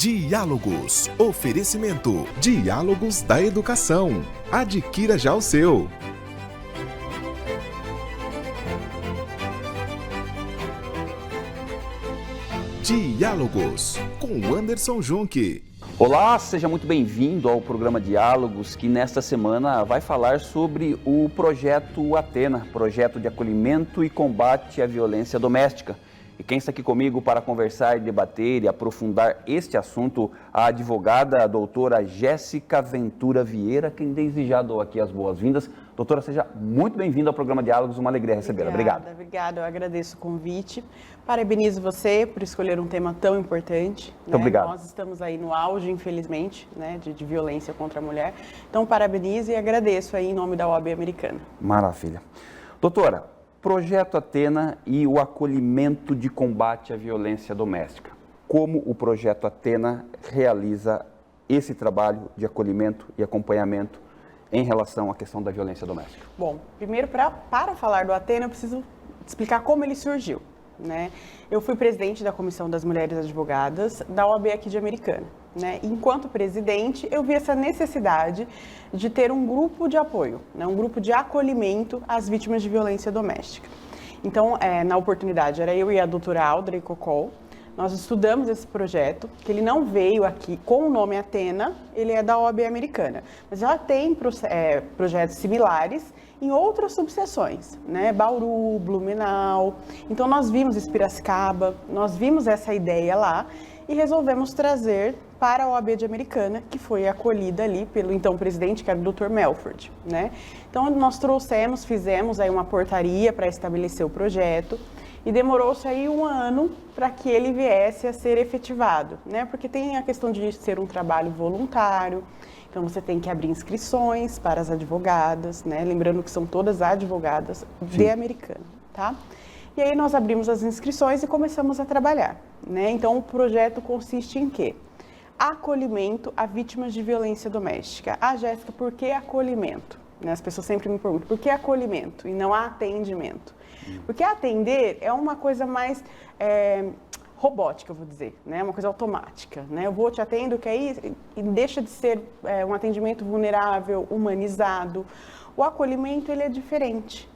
Diálogos. Oferecimento. Diálogos da Educação. Adquira já o seu. Diálogos, com Anderson Junque. Olá, seja muito bem-vindo ao programa Diálogos, que nesta semana vai falar sobre o projeto Atena, projeto de acolhimento e combate à violência doméstica. E quem está aqui comigo para conversar, debater e aprofundar este assunto, a advogada, a doutora Jéssica Ventura Vieira, quem desde já dou aqui as boas-vindas. Doutora, seja muito bem-vinda ao programa Diálogos, uma alegria recebê-la. Obrigado. Obrigada, eu agradeço o convite. Parabenizo você por escolher um tema tão importante. Muito obrigado. Nós estamos aí no auge, infelizmente, de violência contra a mulher. Então, parabenizo e agradeço aí em nome da OAB Americana. Maravilha. Doutora, Projeto Atena e o acolhimento de combate à violência doméstica. Como o Projeto Atena realiza esse trabalho de acolhimento e acompanhamento em relação à questão da violência doméstica? Bom, primeiro, para falar do Atena, eu preciso explicar como ele surgiu. Eu fui presidente da Comissão das Mulheres Advogadas da OAB aqui de Americana. Enquanto presidente, eu vi essa necessidade de ter um grupo de apoio, um grupo de acolhimento às vítimas de violência doméstica. Então, na oportunidade, era eu e a doutora Audrey Cocol. Nós estudamos esse projeto, que ele não veio aqui com o nome Atena, ele é da OAB Americana, mas ela tem projetos similares em outras subseções, Bauru, Blumenau. Então nós vimos Piracicaba, nós vimos essa ideia lá e resolvemos trazer para a OAB de Americana, que foi acolhida ali pelo então presidente, que era o Dr. Melford, Então nós fizemos aí uma portaria para estabelecer o projeto e demorou-se aí um ano para que ele viesse a ser efetivado, Porque tem a questão de ser um trabalho voluntário. Então, você tem que abrir inscrições para as advogadas, Lembrando que são todas advogadas de Americana, tá? E aí nós abrimos as inscrições e começamos a trabalhar, Então, o projeto consiste em quê? Acolhimento a vítimas de violência doméstica. Ah, Jéssica, por que acolhimento? As pessoas sempre me perguntam, por que acolhimento e não atendimento? Porque atender é uma coisa mais robótica, eu vou dizer, uma coisa automática, Eu vou te atendo, que aí e deixa de ser um atendimento vulnerável, humanizado. O acolhimento, ele é diferente,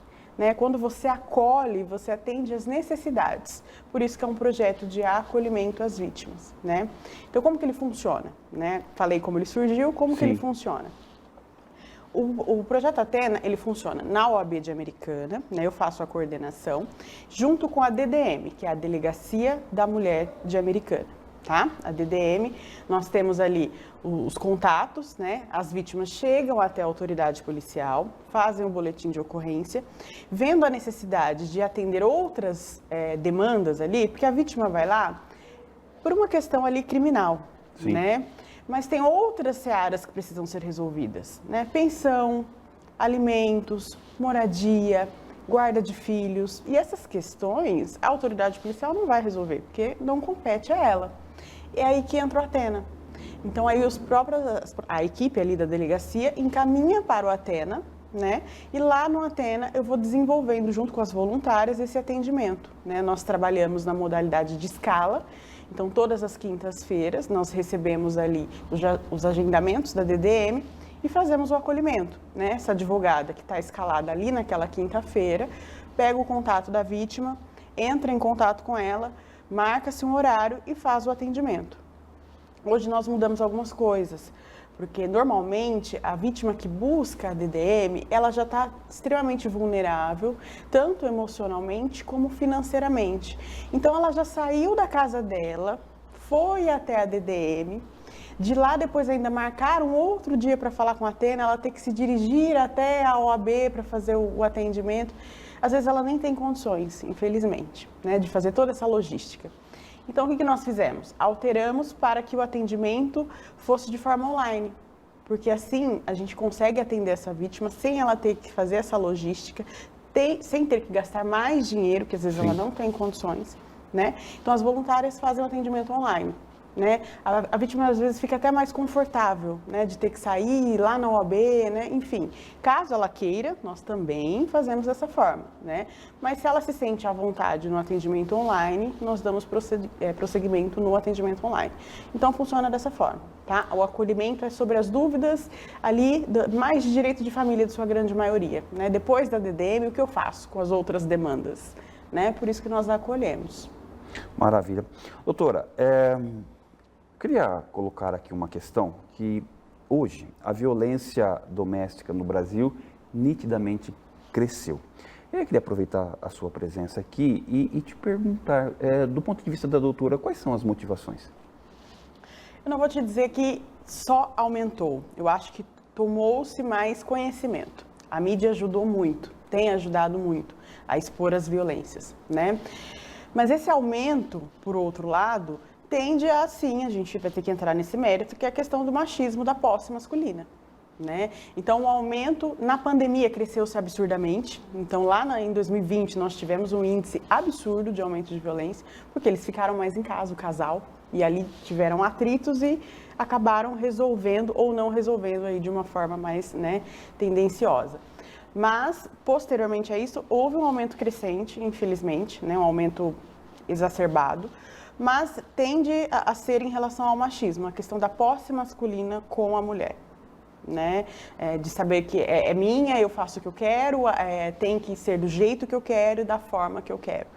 Quando você acolhe, você atende às necessidades. Por isso que é um projeto de acolhimento às vítimas, Então, como que ele funciona, Falei como ele surgiu, como que ele funciona. O Projeto Atena, ele funciona na OAB de Americana, eu faço a coordenação, junto com a DDM, que é a Delegacia da Mulher de Americana, tá? A DDM, nós temos ali os contatos, As vítimas chegam até a autoridade policial, fazem o boletim de ocorrência, vendo a necessidade de atender outras demandas ali, porque a vítima vai lá por uma questão ali criminal, Mas tem outras searas que precisam ser resolvidas, Pensão, alimentos, moradia, guarda de filhos. E essas questões a autoridade policial não vai resolver, porque não compete a ela. É aí que entra o Atena. Então aí a equipe ali da delegacia encaminha para o Atena, E lá no Atena eu vou desenvolvendo junto com as voluntárias esse atendimento, Nós trabalhamos na modalidade de escala. Então, todas as quintas-feiras, nós recebemos ali os agendamentos da DDM e fazemos o acolhimento, Essa advogada que está escalada ali naquela quinta-feira, pega o contato da vítima, entra em contato com ela, marca-se um horário e faz o atendimento. Hoje nós mudamos algumas coisas, porque normalmente a vítima que busca a DDM, ela já está extremamente vulnerável, tanto emocionalmente como financeiramente. Então ela já saiu da casa dela, foi até a DDM, de lá depois ainda marcar um outro dia para falar com a Atena, ela tem que se dirigir até a OAB para fazer o atendimento. Às vezes ela nem tem condições, infelizmente, de fazer toda essa logística. Então, o que nós fizemos? Alteramos para que o atendimento fosse de forma online, porque assim a gente consegue atender essa vítima sem ela ter que fazer essa logística, sem ter que gastar mais dinheiro, que às vezes ela não tem condições, Então, as voluntárias fazem o atendimento online. né? A vítima às vezes fica até mais confortável, né, de ter que sair lá na OAB, né? Enfim, caso ela queira, nós também fazemos dessa forma, né? Mas se ela se sente à vontade no atendimento online, nós damos prosseguimento no atendimento online. Então funciona dessa forma, tá? O acolhimento é sobre as dúvidas ali mais de direito de família de sua grande maioria, né? Depois da DDM, o que eu faço com as outras demandas, né? Por isso que nós acolhemos. Maravilha. Doutora, queria colocar aqui uma questão que hoje a violência doméstica no Brasil nitidamente cresceu. Eu queria aproveitar a sua presença aqui e te perguntar, do ponto de vista da doutora, quais são as motivações? Eu não vou te dizer que só aumentou, eu acho que tomou-se mais conhecimento. A mídia ajudou muito, tem ajudado muito a expor as violências, né? Mas esse aumento, por outro lado, tende a, sim, a gente vai ter que entrar nesse mérito, que é a questão do machismo da posse masculina, né? Então, o aumento na pandemia cresceu-se absurdamente. Então, lá em 2020, nós tivemos um índice absurdo de aumento de violência, porque eles ficaram mais em casa, o casal, e ali tiveram atritos e acabaram resolvendo ou não resolvendo aí de uma forma mais, né, tendenciosa. Mas, posteriormente a isso, houve um aumento crescente, infelizmente, né, um aumento exacerbado, mas tende a ser em relação ao machismo, a questão da posse masculina com a mulher, né? De saber que é minha, eu faço o que eu quero, tem que ser do jeito que eu quero e da forma que eu quero,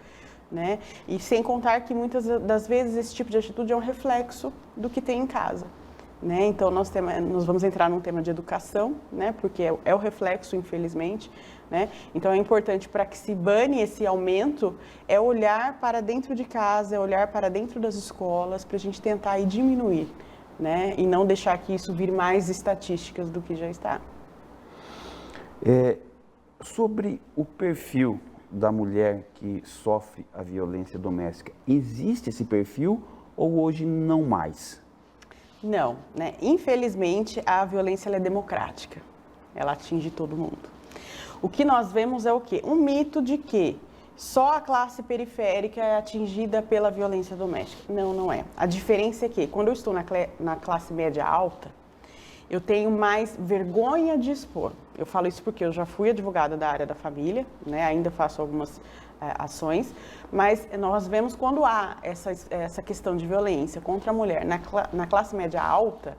né? E sem contar que muitas das vezes esse tipo de atitude é um reflexo do que tem em casa, né? Então nós vamos entrar num tema de educação, né? Porque é o reflexo, infelizmente, né? Então é importante, para que se bane esse aumento, é olhar para dentro de casa, é olhar para dentro das escolas, para a gente tentar aí diminuir, né? E não deixar que isso vire mais estatísticas do que já está. Sobre o perfil da mulher que sofre a violência doméstica, existe esse perfil ou hoje não mais? Não, né? Infelizmente a violência ela é democrática, ela atinge todo mundo. O que nós vemos é o quê? Um mito de que só a classe periférica é atingida pela violência doméstica. Não, não é. A diferença é que quando eu estou na classe média alta, eu tenho mais vergonha de expor. Eu falo isso porque eu já fui advogada da área da família, né? Ainda faço algumas ações, mas nós vemos quando há essa questão de violência contra a mulher na classe média alta,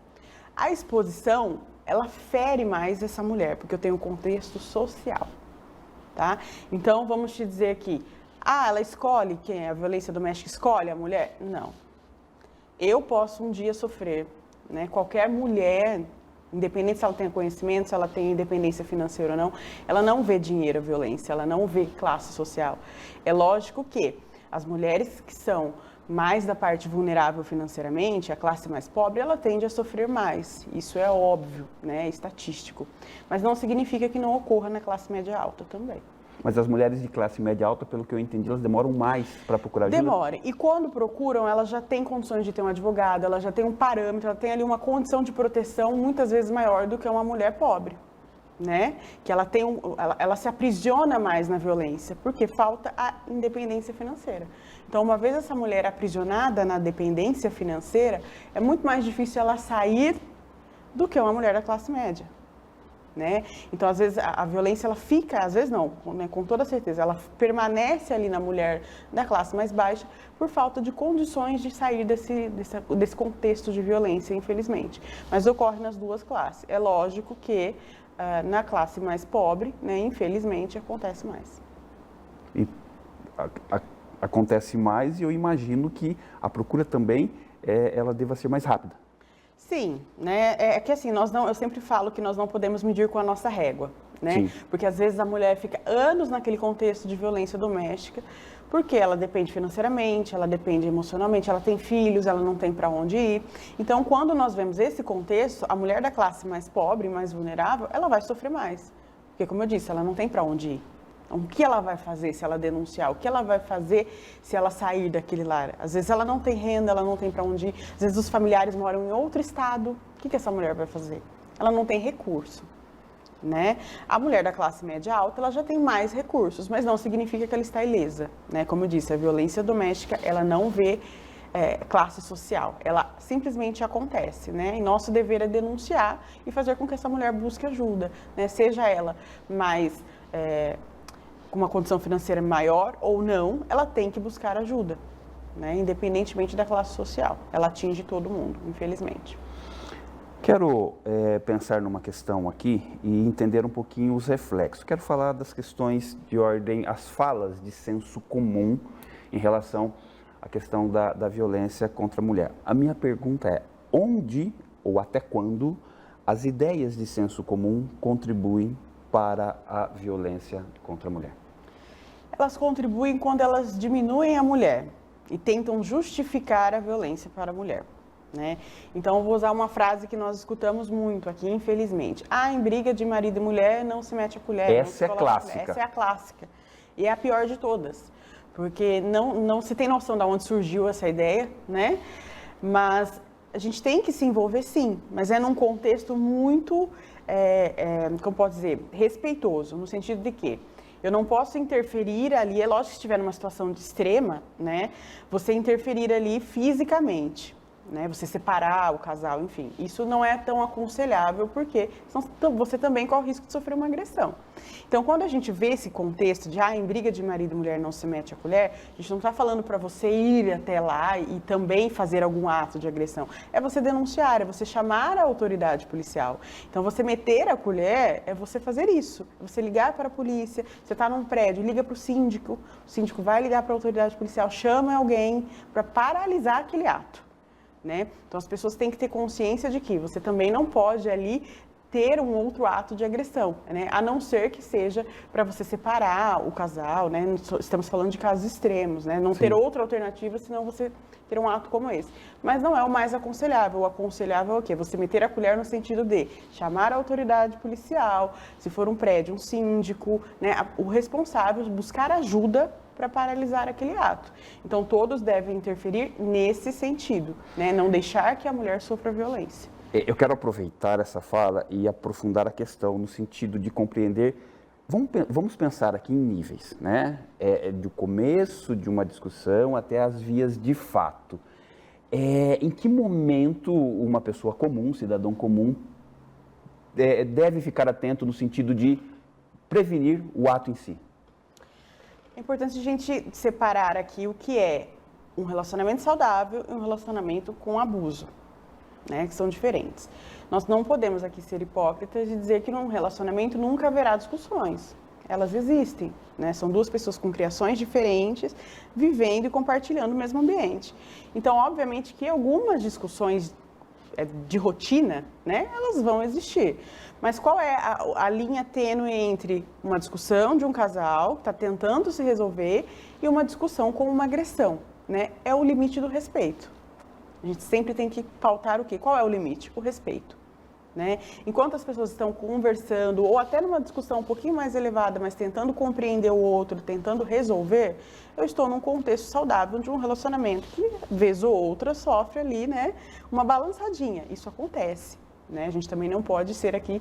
a exposição, ela fere mais essa mulher, porque eu tenho um contexto social, tá? Então, vamos te dizer aqui, ela escolhe quem é a violência doméstica, escolhe a mulher? Não. Eu posso um dia sofrer, né? Qualquer mulher, independente se ela tem conhecimento, se ela tem independência financeira ou não, ela não vê dinheiro, violência, ela não vê classe social. É lógico que as mulheres que são mais da parte vulnerável financeiramente, a classe mais pobre, ela tende a sofrer mais. Isso é óbvio, né? É estatístico. Mas não significa que não ocorra na classe média alta também. Mas as mulheres de classe média alta, pelo que eu entendi, elas demoram mais para procurar ajuda? Demoram. E quando procuram, elas já têm condições de ter um advogado, ela já tem um parâmetro, ela tem ali uma condição de proteção muitas vezes maior do que uma mulher pobre, né? Que ela se aprisiona mais na violência, porque falta a independência financeira. Então, uma vez essa mulher aprisionada na dependência financeira, é muito mais difícil ela sair do que uma mulher da classe média, né? Então, às vezes, a violência, ela fica, às vezes não, né? Com toda certeza, ela permanece ali na mulher da classe mais baixa por falta de condições de sair desse contexto de violência, infelizmente. Mas ocorre nas duas classes. É lógico que na classe mais pobre, né, infelizmente, acontece mais. E acontece mais e eu imagino que a procura também ela deva ser mais rápida. Sim, né? É que assim, eu sempre falo que nós não podemos medir com a nossa régua, né? Sim. Porque às vezes a mulher fica anos naquele contexto de violência doméstica, porque ela depende financeiramente, ela depende emocionalmente, ela tem filhos, ela não tem para onde ir. Então, quando nós vemos esse contexto, a mulher da classe mais pobre, mais vulnerável, ela vai sofrer mais. Porque, como eu disse, ela não tem para onde ir. Então, o que ela vai fazer se ela denunciar? O que ela vai fazer se ela sair daquele lar? Às vezes ela não tem renda, ela não tem para onde ir. Às vezes os familiares moram em outro estado. O que essa mulher vai fazer? Ela não tem recurso, né? A mulher da classe média alta, ela já tem mais recursos, mas não significa que ela está ilesa, né? Como eu disse, a violência doméstica, ela não vê classe social. Ela simplesmente acontece, né? E nosso dever é denunciar e fazer com que essa mulher busque ajuda, né? Seja ela mais com uma condição financeira maior ou não, ela tem que buscar ajuda, né? Independentemente da classe social. Ela atinge todo mundo, infelizmente. Quero pensar numa questão aqui e entender um pouquinho os reflexos. Quero falar das questões de ordem, as falas de senso comum em relação à questão da violência contra a mulher. A minha pergunta é, onde ou até quando as ideias de senso comum contribuem para a violência contra a mulher? Elas contribuem quando elas diminuem a mulher e tentam justificar a violência para a mulher. Né? Então, eu vou usar uma frase que nós escutamos muito aqui, infelizmente. Em briga de marido e mulher, não se mete a colher. Essa é clássica. Essa é a clássica. E é a pior de todas. Porque não se tem noção de onde surgiu essa ideia, né? Mas a gente tem que se envolver, sim. Mas é num contexto muito, como posso dizer, respeitoso. No sentido de que eu não posso interferir ali, é lógico que se estiver numa situação de extrema, né? Você interferir ali fisicamente. Né, você separar o casal, enfim, isso não é tão aconselhável porque você também corre o risco de sofrer uma agressão. Então, quando a gente vê esse contexto de em briga de marido e mulher não se mete a colher, a gente não está falando para você ir até lá e também fazer algum ato de agressão. É você denunciar, é você chamar a autoridade policial. Então, você meter a colher é você fazer isso, é você ligar para a polícia, você está num prédio, liga para o síndico vai ligar para a autoridade policial, chama alguém para paralisar aquele ato. Né? Então, as pessoas têm que ter consciência de que você também não pode ali ter um outro ato de agressão, né? A não ser que seja para você separar o casal, né? Estamos falando de casos extremos, né? Não ter outra alternativa, senão você ter um ato como esse. Mas não é o mais aconselhável. O aconselhável é o quê? Você meter a colher no sentido de chamar a autoridade policial, se for um prédio, um síndico, né? O responsável, buscar ajuda para paralisar aquele ato. Então, todos devem interferir nesse sentido, né? Não deixar que a mulher sofra violência. Eu quero aproveitar essa fala e aprofundar a questão no sentido de compreender. Vamos pensar aqui em níveis, né? Do começo de uma discussão até as vias de fato. Em que momento uma pessoa comum, cidadão comum, deve ficar atento no sentido de prevenir o ato em si? É importante a gente separar aqui o que é um relacionamento saudável e um relacionamento com abuso, né, que são diferentes. Nós não podemos aqui ser hipócritas e dizer que num relacionamento nunca haverá discussões. Elas existem, né? São duas pessoas com criações diferentes, vivendo e compartilhando o mesmo ambiente. Então, obviamente que algumas discussões de rotina, né, elas vão existir. Mas qual é a linha tênue entre uma discussão de um casal que está tentando se resolver e uma discussão com uma agressão, né? É o limite do respeito. A gente sempre tem que pautar o quê? Qual é o limite? O respeito, né? Enquanto as pessoas estão conversando ou até numa discussão um pouquinho mais elevada, mas tentando compreender o outro, tentando resolver, eu estou num contexto saudável de um relacionamento que, vez ou outra, sofre ali, né, uma balançadinha. Isso acontece. Né? A gente também não pode ser aqui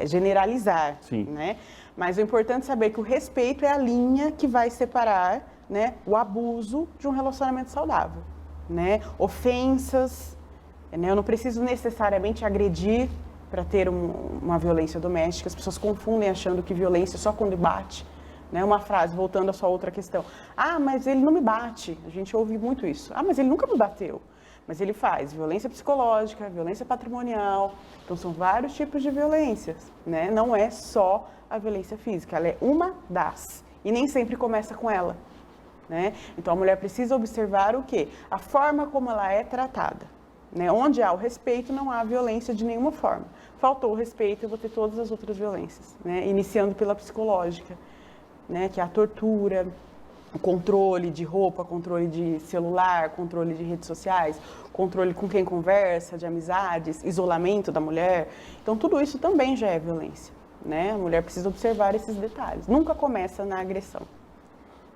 generalizar, né? Mas o importante é saber que o respeito é a linha que vai separar, né, o abuso de um relacionamento saudável, né? Ofensas, né? Eu não preciso necessariamente agredir para ter uma violência doméstica. As pessoas confundem achando que violência é só quando bate, né? Uma frase, voltando à sua outra questão. Mas ele não me bate. A gente ouve muito isso. Mas ele nunca me bateu. Mas ele faz violência psicológica, violência patrimonial. Então, são vários tipos de violências, né? Não é só a violência física, ela é uma das. E nem sempre começa com ela, né? Então, a mulher precisa observar o quê? A forma como ela é tratada, né? Onde há o respeito, não há violência de nenhuma forma. Faltou o respeito, eu vou ter todas as outras violências, né? Iniciando pela psicológica, né? Que é a tortura, o controle de roupa, controle de celular, controle de redes sociais, controle com quem conversa, de amizades, isolamento da mulher. Então, tudo isso também já é violência, né? A mulher precisa observar esses detalhes. Nunca começa na agressão.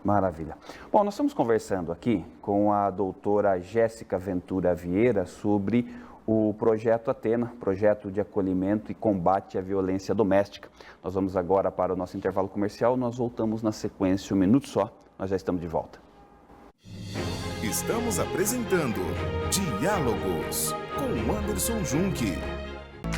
Maravilha. Bom, nós estamos conversando aqui com a doutora Jéssica Ventura Vieira sobre o projeto Atena, projeto de acolhimento e combate à violência doméstica. Nós vamos agora para o nosso intervalo comercial, nós voltamos na sequência, um minuto só, nós já estamos de volta. Estamos apresentando Diálogos com Anderson Junque.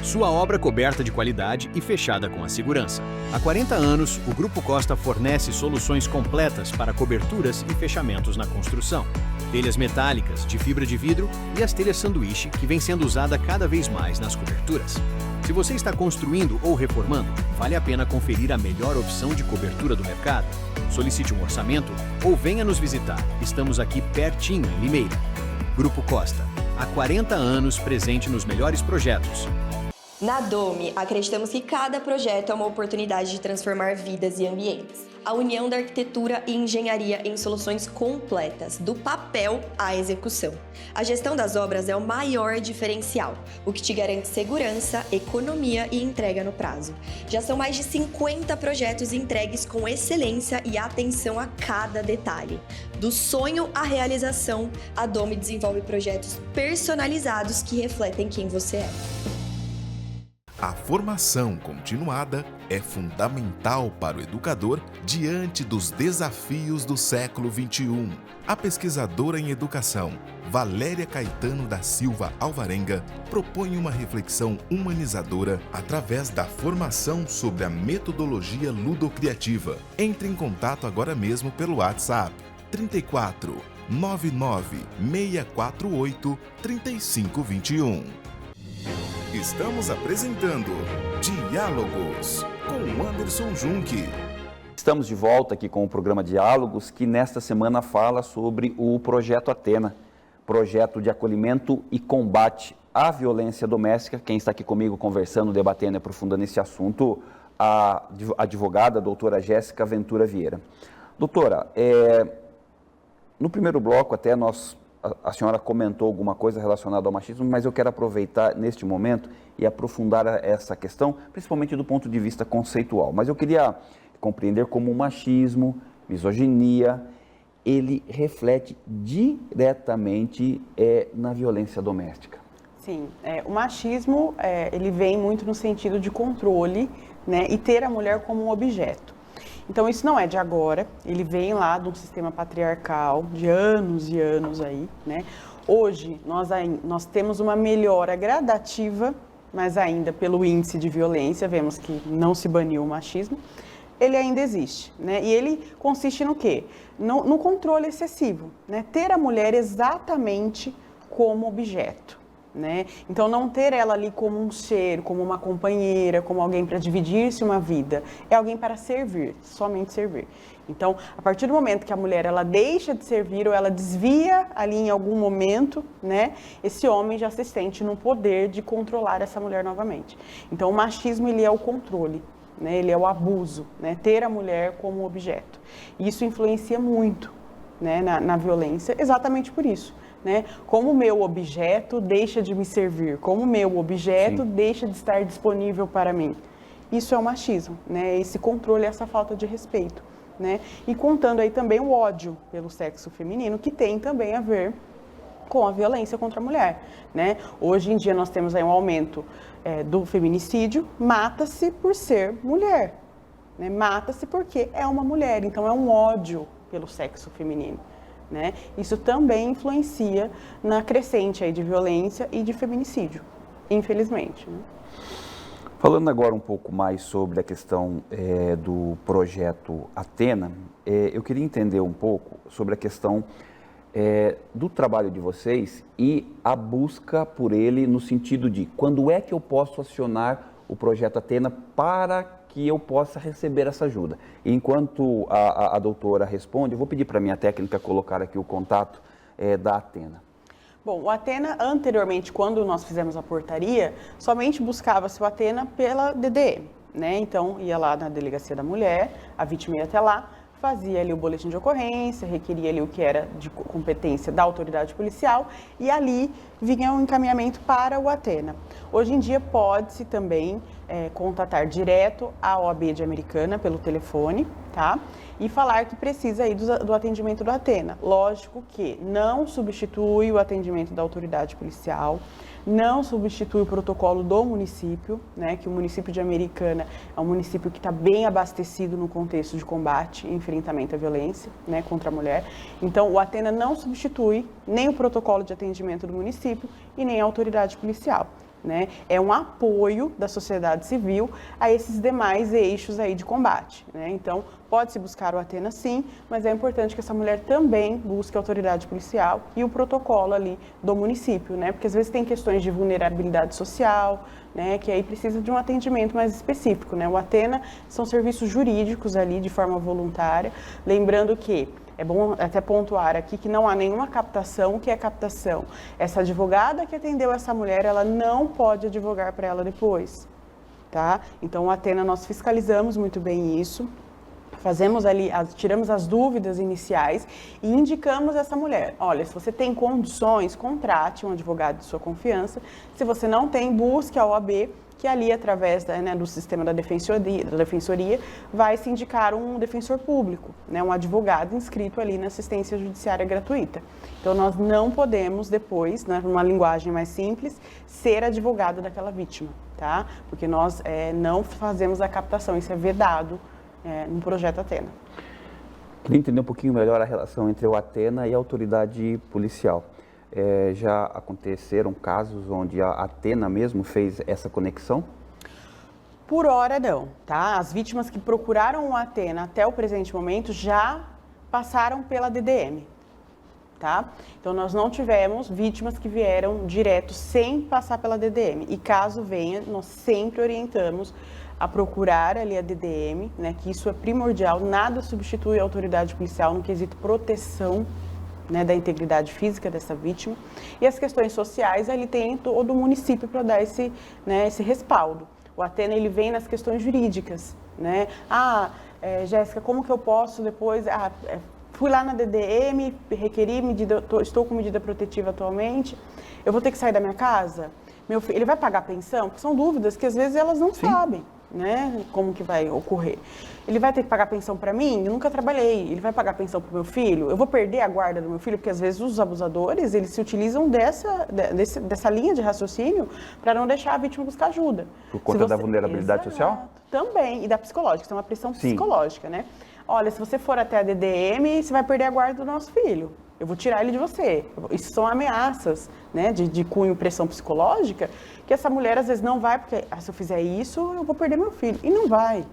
Sua obra coberta de qualidade e fechada com a segurança. Há 40 anos, o Grupo Costa fornece soluções completas para coberturas e fechamentos na construção. Telhas metálicas, de fibra de vidro e as telhas sanduíche, que vem sendo usada cada vez mais nas coberturas. Se você está construindo ou reformando, vale a pena conferir a melhor opção de cobertura do mercado. Solicite um orçamento ou venha nos visitar. Estamos aqui pertinho, em Limeira. Grupo Costa, há 40 anos presente nos melhores projetos. Na Dome, acreditamos que cada projeto é uma oportunidade de transformar vidas e ambientes. A união da arquitetura e engenharia em soluções completas, do papel à execução. A gestão das obras é o maior diferencial, o que te garante segurança, economia e entrega no prazo. Já são mais de 50 projetos entregues com excelência e atenção a cada detalhe. Do sonho à realização, a Dome desenvolve projetos personalizados que refletem quem você é. A formação continuada é fundamental para o educador diante dos desafios do século XXI. A pesquisadora em educação, Valéria Caetano da Silva Alvarenga, propõe uma reflexão humanizadora através da formação sobre a metodologia ludocriativa. Entre em contato agora mesmo pelo WhatsApp 34 99 648 3521. Estamos apresentando Diálogos com Anderson Junque. Estamos de volta aqui com o programa Diálogos, que nesta semana fala sobre o Projeto Atena, projeto de acolhimento e combate à violência doméstica. Quem está aqui comigo conversando, debatendo e aprofundando esse assunto, a advogada, a doutora Jéssica Ventura Vieira. Doutora, no primeiro bloco até a senhora comentou alguma coisa relacionada ao machismo, mas eu quero aproveitar neste momento e aprofundar essa questão, principalmente do ponto de vista conceitual. Mas eu queria compreender como o machismo, misoginia, ele reflete diretamente na violência doméstica. Sim, o machismo ele vem muito no sentido de controle, né, e ter a mulher como um objeto. Então, isso não é de agora, ele vem lá de um sistema patriarcal de anos e anos aí, né? Hoje, nós temos uma melhora gradativa, mas ainda pelo índice de violência, vemos que não se baniu o machismo, ele ainda existe, né? E ele consiste no quê? No controle excessivo, né? Ter a mulher exatamente como objeto. Né? Então, não ter ela ali como um ser, como uma companheira, como alguém para dividir-se uma vida, é alguém para servir, somente servir. Então, a partir do momento que a mulher ela deixa de servir ou ela desvia ali em algum momento, né, esse homem já se sente no poder de controlar essa mulher novamente. Então, o machismo ele é o controle, né, ele é o abuso, né, ter a mulher como objeto. E isso influencia muito, né, na violência, exatamente por isso. Né? Como o meu objeto deixa de me servir, como o meu objeto deixa de estar disponível para mim. Isso é o machismo, né? Esse controle, essa falta de respeito. Né? E contando aí também o ódio pelo sexo feminino, que tem também a ver com a violência contra a mulher. Né? Hoje em dia nós temos aí um aumento do feminicídio, mata-se por ser mulher. Né? Mata-se porque é uma mulher, então é um ódio pelo sexo feminino. Né? Isso também influencia na crescente aí de violência e de feminicídio, infelizmente. Né? Falando agora um pouco mais sobre a questão do projeto Atena, eu queria entender um pouco sobre a questão do trabalho de vocês e a busca por ele no sentido de quando é que eu posso acionar o projeto Atena para que eu possa receber essa ajuda. E enquanto a doutora responde, eu vou pedir para a minha técnica colocar aqui o contato da Atena. Bom, o Atena, anteriormente, quando nós fizemos a portaria, somente buscava-se o Atena pela DDM, né? Então, ia lá na Delegacia da Mulher, a vítima ia até lá, fazia ali o boletim de ocorrência, requeria ali o que era de competência da autoridade policial e ali vinha um encaminhamento para o Atena. Hoje em dia pode-se também contatar direto a OAB de Americana pelo telefone, tá? E falar que precisa aí do atendimento do Atena. Lógico que não substitui o atendimento da autoridade policial, não substitui o protocolo do município, né? Que o município de Americana é um município que está bem abastecido no contexto de combate e enfrentamento à violência, né? Contra a mulher. Então, o Atena não substitui nem o protocolo de atendimento do município e nem a autoridade policial. Né? É um apoio da sociedade civil a esses demais eixos aí de combate. Né? Então, pode-se buscar o Atena sim, mas é importante que essa mulher também busque a autoridade policial e o protocolo ali do município, né? Porque às vezes tem questões de vulnerabilidade social, né? Que aí precisa de um atendimento mais específico. Né? O Atena são serviços jurídicos ali de forma voluntária, lembrando que é bom até pontuar aqui que não há nenhuma captação. O que é captação? Essa advogada que atendeu essa mulher, ela não pode advogar para ela depois, tá? Então, o Atena, nós fiscalizamos muito bem isso, fazemos ali, tiramos as dúvidas iniciais e indicamos essa mulher. Olha, se você tem condições, contrate um advogado de sua confiança. Se você não tem, busque a OAB, que ali, através do sistema da defensoria, vai se indicar um defensor público, né, um advogado inscrito ali na assistência judiciária gratuita. Então, nós não podemos depois, né, numa linguagem mais simples, ser advogado daquela vítima, tá? Porque nós não fazemos a captação, isso é vedado no projeto Atena. Queria entender um pouquinho melhor a relação entre o Atena e a autoridade policial. Já aconteceram casos onde a Atena mesmo fez essa conexão? Por hora não, tá? As vítimas que procuraram o Atena até o presente momento já passaram pela DDM, tá? Então nós não tivemos vítimas que vieram direto sem passar pela DDM. E caso venha, nós sempre orientamos a procurar ali a DDM, né? Que isso é primordial, nada substitui a autoridade policial no quesito proteção, né, da integridade física dessa vítima, e as questões sociais, ele tem todo o município para dar esse respaldo. O Atena, ele vem nas questões jurídicas, né? Jéssica, como que eu posso depois, fui lá na DDM, requeri estou com medida protetiva atualmente, eu vou ter que sair da minha casa? Meu filho, ele vai pagar pensão? Porque são dúvidas que às vezes elas não sabem, né, como que vai ocorrer. Ele vai ter que pagar pensão para mim? Eu nunca trabalhei. Ele vai pagar pensão para o meu filho? Eu vou perder a guarda do meu filho? Porque às vezes os abusadores, eles se utilizam dessa linha de raciocínio para não deixar a vítima buscar ajuda. Por conta da vulnerabilidade social? Também, e da psicológica, isso é uma pressão psicológica, né? Olha, se você for até a DDM, você vai perder a guarda do nosso filho. Eu vou tirar ele de você. Isso são ameaças, né, de cunho pressão psicológica, que essa mulher às vezes não vai, porque se eu fizer isso, eu vou perder meu filho. E não vai,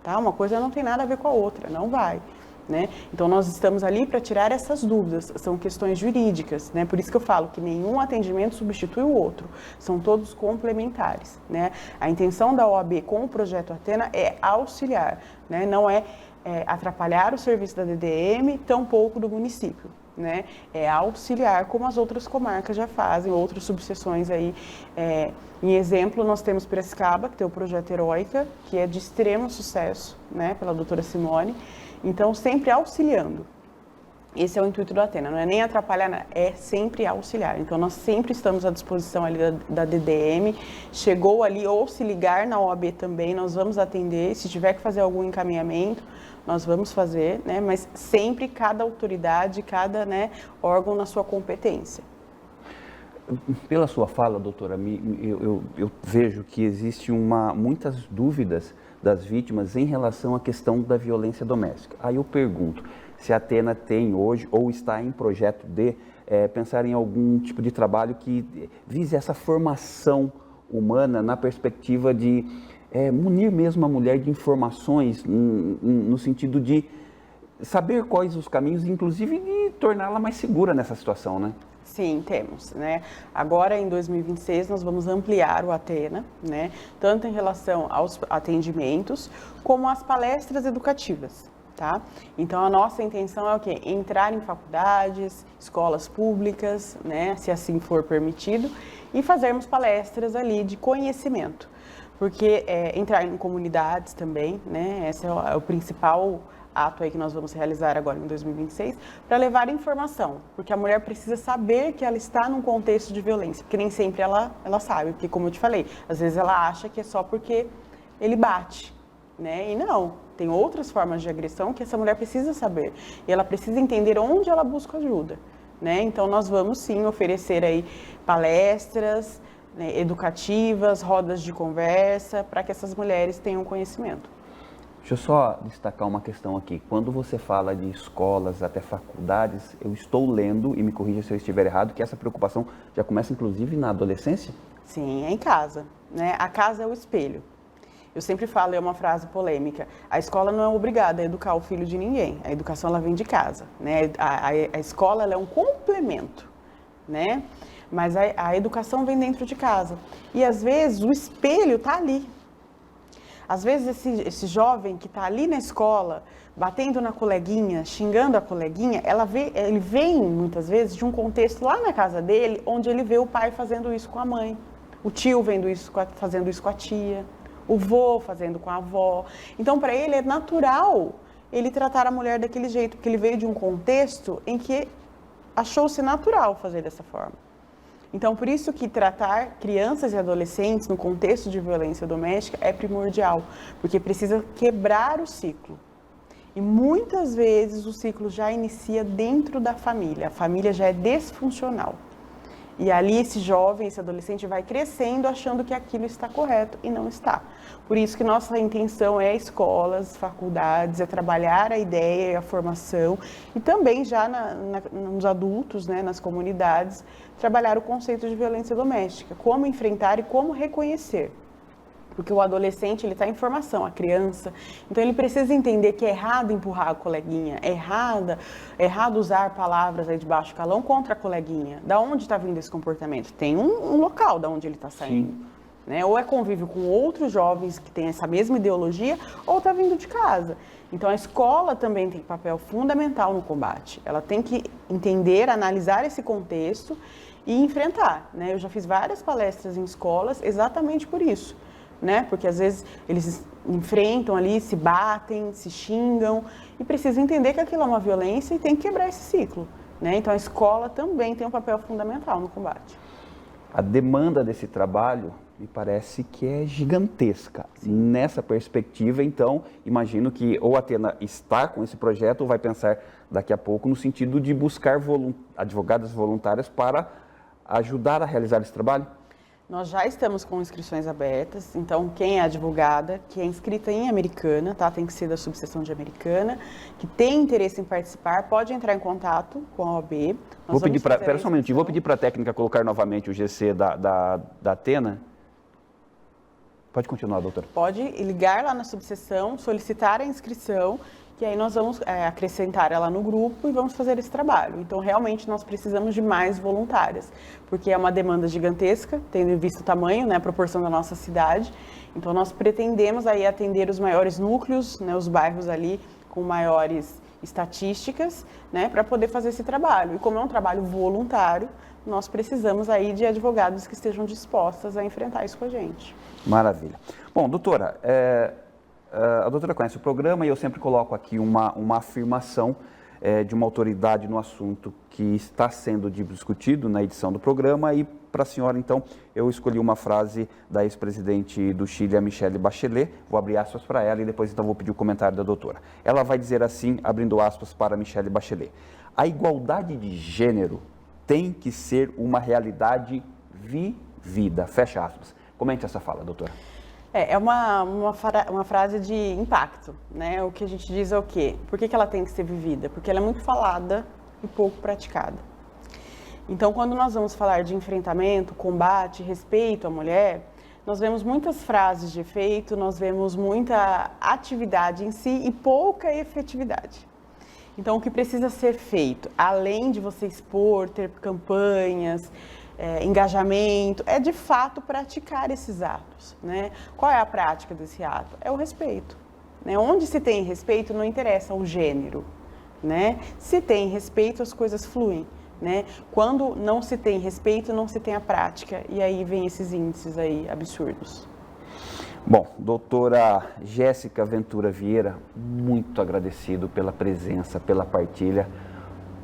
tá? Uma coisa não tem nada a ver com a outra, não vai, né? Então nós estamos ali para tirar essas dúvidas, são questões jurídicas, né? Por isso que eu falo que nenhum atendimento substitui o outro, são todos complementares, né? A intenção da OAB com o projeto Atena é auxiliar, né? Não é atrapalhar o serviço da DDM, tampouco do município, né? É auxiliar, como as outras comarcas já fazem, outras subseções aí. Em exemplo, nós temos Piracicaba, que tem o projeto Heróica, que é de extremo sucesso, né, pela doutora Simone. Então, sempre auxiliando. Esse é o intuito do Atena, não é nem atrapalhar, é sempre auxiliar. Então, nós sempre estamos à disposição ali da DDM. Chegou ali, ou se ligar na OAB também, nós vamos atender. Se tiver que fazer algum encaminhamento, nós vamos fazer, né? Mas sempre cada autoridade, cada, né, órgão na sua competência. Pela sua fala, doutora, eu vejo que existe muitas dúvidas das vítimas em relação à questão da violência doméstica. Aí eu pergunto se a Atena tem hoje, ou está em projeto de pensar em algum tipo de trabalho que vise essa formação humana na perspectiva de munir mesmo a mulher de informações no sentido de saber quais os caminhos, inclusive de torná-la mais segura nessa situação, né? Sim, temos, né? Agora, em 2026, nós vamos ampliar o Atena, né? Tanto em relação aos atendimentos, como às palestras educativas, tá? Então, a nossa intenção é o quê? Entrar em faculdades, escolas públicas, né? Se assim for permitido, e fazermos palestras ali de conhecimento. Porque entrar em comunidades também, né? Esse é o principal ato aí que nós vamos realizar agora em 2026, para levar informação, porque a mulher precisa saber que ela está num contexto de violência, porque nem sempre ela sabe, porque como eu te falei, às vezes ela acha que é só porque ele bate, né? E não, tem outras formas de agressão que essa mulher precisa saber, e ela precisa entender onde ela busca ajuda, né? Então nós vamos sim oferecer aí palestras, né, educativas, rodas de conversa, para que essas mulheres tenham conhecimento. Deixa eu só destacar uma questão aqui. Quando você fala de escolas até faculdades, eu estou lendo, e me corrija se eu estiver errado, que essa preocupação já começa inclusive na adolescência? Sim, é em casa, né? A casa é o espelho. Eu sempre falo, é uma frase polêmica, a escola não é obrigada a educar o filho de ninguém, a educação ela vem de casa, né? A escola ela é um complemento, né? Mas a educação vem dentro de casa. E às vezes o espelho está ali. Às vezes esse jovem que está ali na escola, batendo na coleguinha, xingando a coleguinha, ele vem muitas vezes de um contexto lá na casa dele, onde ele vê o pai fazendo isso com a mãe, o tio fazendo isso com a tia, o vô fazendo com a avó. Então para ele é natural ele tratar a mulher daquele jeito, porque ele veio de um contexto em que achou-se natural fazer dessa forma. Então, por isso que tratar crianças e adolescentes no contexto de violência doméstica é primordial, porque precisa quebrar o ciclo. E muitas vezes o ciclo já inicia dentro da família, a família já é disfuncional. E ali esse jovem, esse adolescente vai crescendo achando que aquilo está correto e não está. Por isso que nossa intenção é escolas, faculdades, é trabalhar a ideia e a formação e também já nos adultos, né, nas comunidades, trabalhar o conceito de violência doméstica, como enfrentar e como reconhecer. Porque o adolescente, ele está em formação, a criança, então ele precisa entender que é errado empurrar a coleguinha, é errado usar palavras aí de baixo calão contra a coleguinha. Da onde está vindo esse comportamento? Tem um local da onde ele está saindo. Né? Ou é convívio com outros jovens que têm essa mesma ideologia, ou está vindo de casa. Então a escola também tem papel fundamental no combate. Ela tem que entender, analisar esse contexto e enfrentar. Né? Eu já fiz várias palestras em escolas exatamente por isso. Né? Porque às vezes eles enfrentam ali, se batem, se xingam e precisam entender que aquilo é uma violência e tem que quebrar esse ciclo. Né? Então a escola também tem um papel fundamental no combate. A demanda desse trabalho me parece que é gigantesca. Sim. Nessa perspectiva, então, imagino que ou a Athena está com esse projeto ou vai pensar daqui a pouco no sentido de buscar advogadas voluntárias para ajudar a realizar esse trabalho? Nós já estamos com inscrições abertas, então quem é advogada, que é inscrita em Americana, tá? Tem que ser da subseção de Americana, que tem interesse em participar, pode entrar em contato com a OAB. Vou pedir para, espera só um minutinho, vou pedir para a técnica colocar novamente o GC da Athena. Pode continuar, doutora. Pode ligar lá na subseção, solicitar a inscrição, que aí nós vamos acrescentar ela no grupo e vamos fazer esse trabalho. Então, realmente, nós precisamos de mais voluntárias, porque é uma demanda gigantesca, tendo visto o tamanho, né, a proporção da nossa cidade. Então, nós pretendemos aí atender os maiores núcleos, né, os bairros ali com maiores estatísticas, né, para poder fazer esse trabalho. E como é um trabalho voluntário, nós precisamos aí de advogados que estejam dispostas a enfrentar isso com a gente. Maravilha. Bom, doutora, a doutora conhece o programa e eu sempre coloco aqui uma afirmação de uma autoridade no assunto que está sendo discutido na edição do programa e para a senhora, então, eu escolhi uma frase da ex-presidente do Chile, a Michelle Bachelet, vou abrir aspas para ela e depois então vou pedir o comentário da doutora. Ela vai dizer assim, abrindo aspas para Michelle Bachelet, a igualdade de gênero tem que ser uma realidade vivida, fecha aspas. Comente essa fala, doutora. É uma frase de impacto, né? O que a gente diz é o quê? Por que ela tem que ser vivida? Porque ela é muito falada e pouco praticada. Então, quando nós vamos falar de enfrentamento, combate, respeito à mulher, nós vemos muitas frases de efeito, nós vemos muita atividade em si e pouca efetividade. Então, o que precisa ser feito, além de você expor, ter campanhas, engajamento, é de fato praticar esses atos, né? Qual é a prática desse ato? É o respeito, né? Onde se tem respeito não interessa o gênero, né? Se tem respeito as coisas fluem, né? Quando não se tem respeito não se tem a prática e aí vem esses índices aí absurdos. Bom, doutora Jéssica Ventura Vieira, muito agradecido pela presença, pela partilha,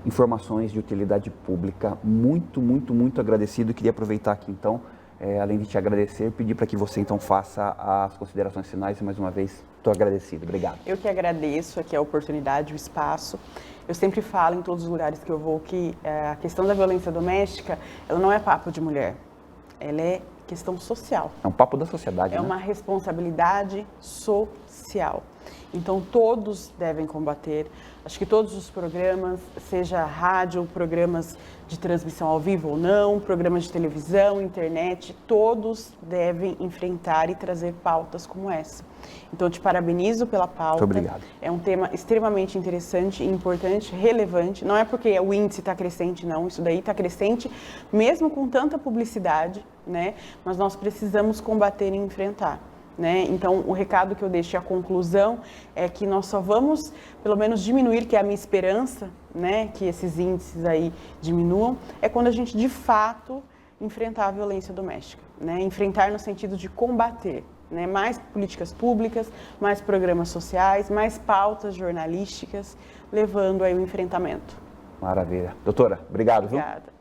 informações de utilidade pública, muito agradecido. Queria aproveitar aqui então, além de te agradecer, pedir para que você então faça as considerações finais e mais uma vez, estou agradecido. Obrigado. Eu que agradeço aqui a oportunidade, o espaço. Eu sempre falo em todos os lugares que eu vou que a questão da violência doméstica, ela não é papo de mulher, ela é questão social. É um papo da sociedade, É né? uma responsabilidade social. Então, todos devem combater. Acho que todos os programas, seja rádio, programas de transmissão ao vivo ou não, programas de televisão, internet, todos devem enfrentar e trazer pautas como essa. Então, eu te parabenizo pela pauta. Muito obrigado. É um tema extremamente interessante, importante, relevante. Não é porque o índice está crescente, não. Isso daí está crescente, mesmo com tanta publicidade, né? Mas nós precisamos combater e enfrentar. Né? Então, o recado que eu deixo e a conclusão é que nós só vamos, pelo menos, diminuir, que é a minha esperança, né? Que esses índices aí diminuam, é quando a gente, de fato, enfrentar a violência doméstica. Né? Enfrentar no sentido de combater. Né? Mais políticas públicas, mais programas sociais, mais pautas jornalísticas, levando aí o enfrentamento. Maravilha. Doutora, obrigado. Obrigada.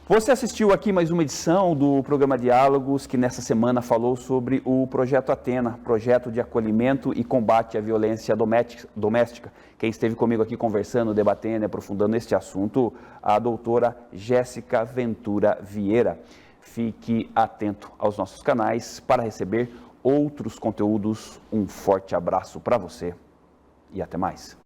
Você assistiu aqui mais uma edição do programa Diálogos, que nessa semana falou sobre o Projeto Atena, projeto de acolhimento e combate à violência doméstica. Quem esteve comigo aqui conversando, debatendo e aprofundando este assunto, a doutora Jéssica Ventura Vieira. Fique atento aos nossos canais para receber outros conteúdos. Um forte abraço para você e até mais.